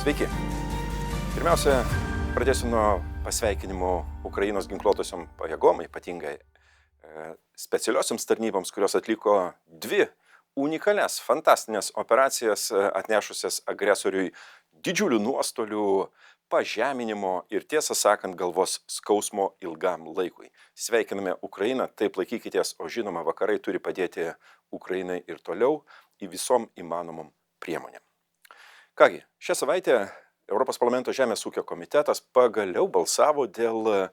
Sveiki. Pirmiausia, pradėsiu nuo pasveikinimo Ukrainos ginkluotosiom pajėgom, ypatingai specialiosioms tarnyboms, kurios atliko dvi unikalias, fantastinės operacijas, atnešusias agresoriui didžiulių nuostolių, pažeminimo ir, tiesą sakant, galvos skausmo ilgam laikui. Sveikiname Ukrainą, taip laikykitės, o žinoma, vakarai turi padėti Ukrainai ir toliau į visom įmanomom priemonėm. Kągi, šią savaitę Europos parlamento Žemės ūkio komitetas pagaliau balsavo dėl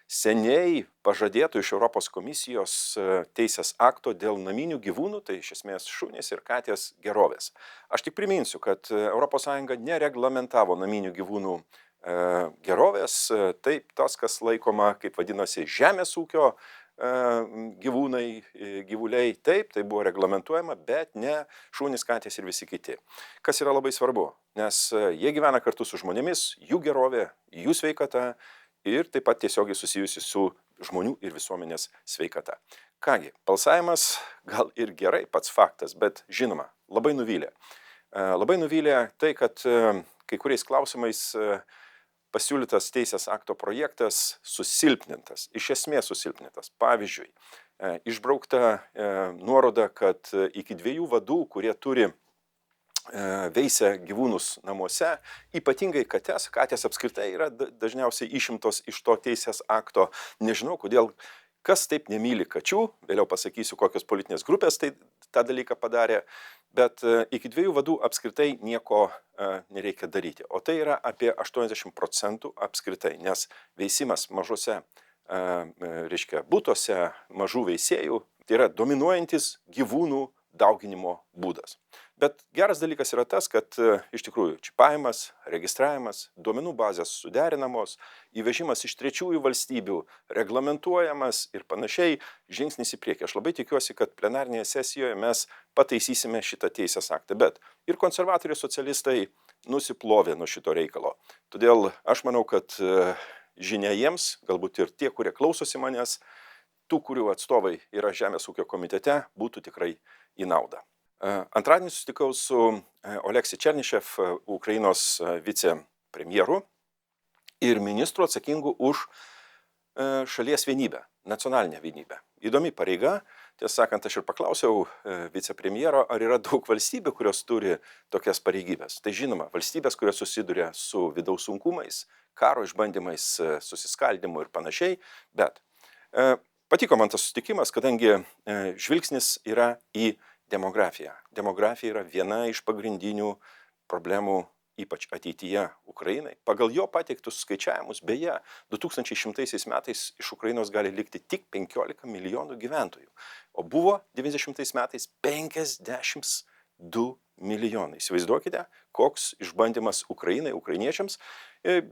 seniai pažadėtų iš Europos komisijos teisės akto dėl naminių gyvūnų, tai iš esmės šunys ir katės gerovės. Aš tik priminsiu, kad ES nereglamentavo naminių gyvūnų gerovės, taip tas, kas laikoma, kaip vadinasi, žemės ūkio gyvūnai, gyvuliai, taip, tai buvo reglamentuojama, bet ne šunys, katės ir visi kiti. Kas yra labai svarbu, nes jie gyvena kartu su žmonėmis, jų gerovė, jų sveikata ir taip pat tiesiogiai susijusi su žmonių ir visuomenės sveikata. Kągi, balsavimas gal ir gerai pats faktas, bet žinoma, labai nuvylė. Labai nuvylė tai, kad kai kuriais klausimais pasiūlytas teisės akto projektas susilpnintas, iš esmės susilpnintas. Pavyzdžiui, išbraukta nuoroda, kad iki 2 vadų, kurie turi veisia gyvūnus namuose, ypatingai katės apskritai yra dažniausiai išimtos iš to teisės akto. Nežinau, kodėl, kas taip nemyli kačių, vėliau pasakysiu, kokios politinės grupės tai tą dalyką padarė, bet iki 2 vadų apskritai nieko nereikia daryti. O tai yra apie 80% apskritai, nes veisimas mažose, butuose, mažų veisėjų, tai yra dominuojantis gyvūnų dauginimo būdas. Bet geras dalykas yra tas, kad iš tikrųjų čipavimas, registravimas, duomenų bazės suderinamos, įvežimas iš trečiųjų valstybių reglamentuojamas ir panašiai, žingsnis į priekį. Aš labai tikiuosi, kad plenarinėje sesijoje mes pataisysime šitą teisės aktą, bet ir konservatoriai, socialistai nusiplovė nuo šito reikalo. Todėl aš manau, kad žinia jiems, galbūt ir tie, kurie klausosi manęs, tų, kurių atstovai yra Žemės ūkio komitete, būtų tikrai į naudą. Antradienį susitikau su Oleksij Černyšev, Ukrainos vicepremjeru ir ministru atsakingu už šalies vienybę, nacionalinę vienybę. Įdomi pareiga, tiesą sakant, aš ir paklausiau vicepremjero, ar yra daug valstybių, kurios turi tokias pareigybės. Tai žinoma, valstybės, kurios susiduria su vidaus sunkumais, karo išbandymais, susiskaldymu ir panašiai, bet patiko man tas susitikimas, kadangi žvilgsnis yra į demografiją. Demografija yra viena iš pagrindinių problemų, ypač ateityje Ukrainai. Pagal jo pateiktus skaičiavimus, beje, 2100 metais iš Ukrainos gali likti tik 15 milijonų gyventojų, o buvo 90 metais 52 milijonai. Įsivaizduokite, koks išbandymas Ukrainai, ukrainiečiams.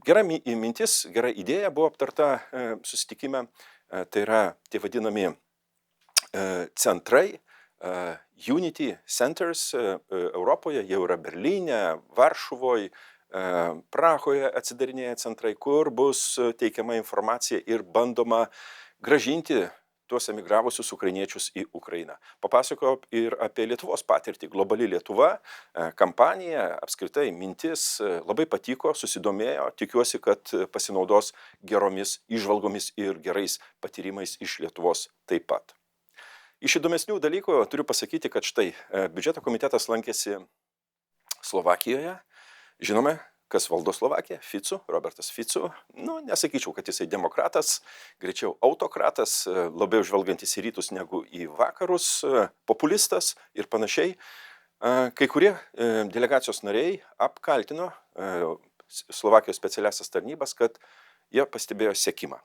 Gera mintis, gera idėja buvo aptarta susitikime, tai yra tie vadinami centrai, Unity Centers Europoje, jau yra Berlyne, Varšuvoje, Prahoje atsidarinėja centrai, kur bus teikiama informacija ir bandoma gražinti tuos emigravusius ukrainiečius į Ukrainą. Papasakojau ir apie Lietuvos patirtį. Globali Lietuva, kampanija, apskritai mintis labai patiko, susidomėjo, tikiuosi, kad pasinaudos geromis įžvalgomis ir gerais patyrimais iš Lietuvos taip pat. Iš įdomesnių dalykų turiu pasakyti, kad štai biudžeto komitetas lankėsi Slovakijoje. Žinome, kas valdo Slovakiją? Fico, Robertas Fico. Nesakyčiau, kad jisai demokratas, greičiau autokratas, labiau žvelgantis į rytus negu į vakarus, populistas ir panašiai. Kai kurie delegacijos nariai apkaltino Slovakijos specialiasias tarnybas, kad jie pastebėjo sekimą.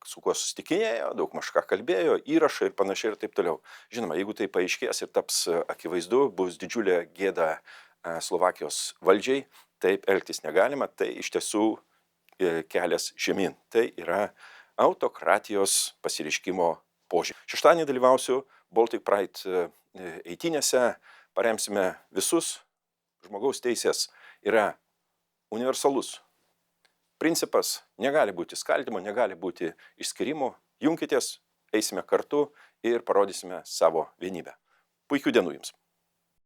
Su kuo susitikinėjo, daug ką kalbėjo, įrašai ir panašiai ir taip toliau. Žinoma, jeigu tai paaiškės ir taps akivaizdu, bus didžiulė gėda Slovakijos valdžiai, taip elgtis negalima, tai iš tiesų kelias žemyn. Tai yra autokratijos pasireiškimo požymis. Šeštadienį dalyvausiu Baltic Pride eitynėse, paremsime visus. Žmogaus teisės yra universalus principas, negali būti skaldymo, negali būti išskyrimo. Junkitės, eisime kartu ir parodysime savo vienybę. Puikių dienų jums.